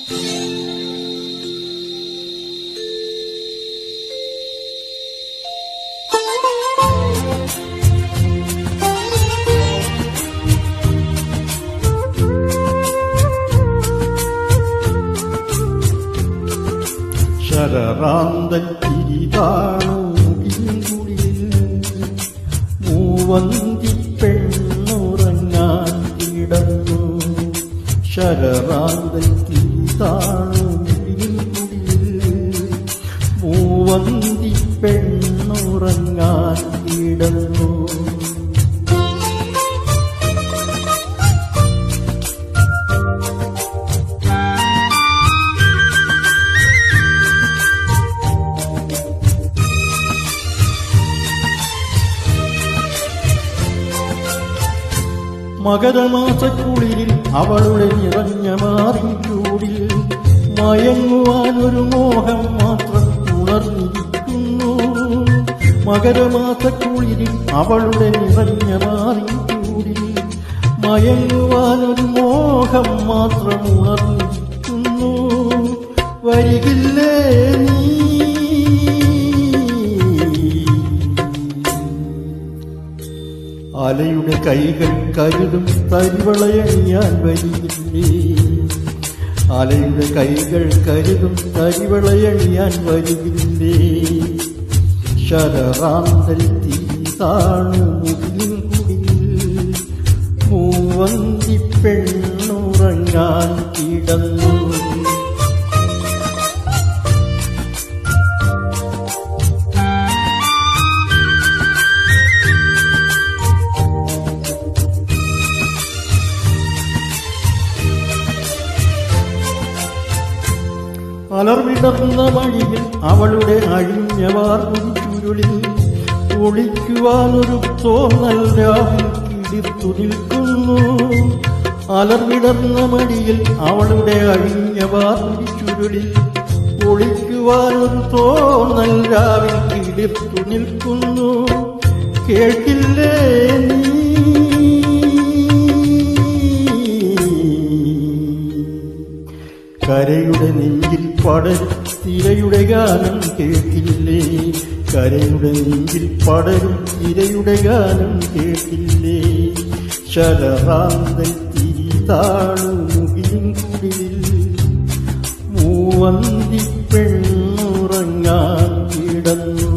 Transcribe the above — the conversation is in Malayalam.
ശരറാന്തൻ തിരിതാണു മുടിയിൽ മൂവന്തി പെണ്ണുറങ്ങാൻ കിടന്നു. ശരറാന്തൻ തിരിതാണു മുടിയിൽ മൂവന്തി പെണ്ണുറങ്ങാൻ കിടന്നു. മകരമാസക്കുളിരിൽ അവളുടെ നിറഞ്ഞ മാറിൻചൂടിൽ മയങ്ങുവാനൊരു മോഹം മാത്രം ഉണർന്നിരിക്കുന്നു. മകരമാസക്കുളിരിൽ അവളുടെ നിറഞ്ഞ മാറിൻചൂടിൽ മയങ്ങുവാനൊരു മോഹം മാത്രം ഉണർന്നിരിക്കുന്നു. വരികില്ലേ നീ അലയുടെ കൈകൾ കരുതും തരിവളയണിയാൻ വരികില്ലേ? അലയുടെ കൈകൾ കരുതും തരിവളയണിയാൻ വരികില്ലേ? ശരറാന്തൽ തീതാണു മുകിലിൻ കുടിയിൽ മൂവന്തി പെണ്ണുറങ്ങാൻ കിടന്നു. അലർവിടർന്ന വഴിയിൽ അവളുടെ അഴിഞ്ഞ വാർമുടിച്ചുരുളിൽ ഒളിക്കുവാനൊരു തോന്നൽ രാവിൽ കിളിർത്തു നിൽക്കുന്നു. അലർവിടർന്ന മടിയിൽ അവളുടെ അഴിഞ്ഞ വാർമുടിച്ചുരുളിൽ ഒളിക്കുവാനൊരു തോന്നൽ രാവിൽ കിളിർത്തു നിൽക്കുന്നു. കേട്ടില്ലേ നീ കരയുടെ നെഞ്ചിൽ പടരും തിരയുടെ ഗാനം കേട്ടില്ലേ? കരയുടെ നെഞ്ചിൽ പടരും തിരയുടെ ഗാനം കേട്ടില്ലേ? ശരറാന്തൻ തിരിതാണു മുകിലിൻ കുടിലിൽ മൂവന്തി പെണ്ണുറങ്ങാൻ കിടന്നു.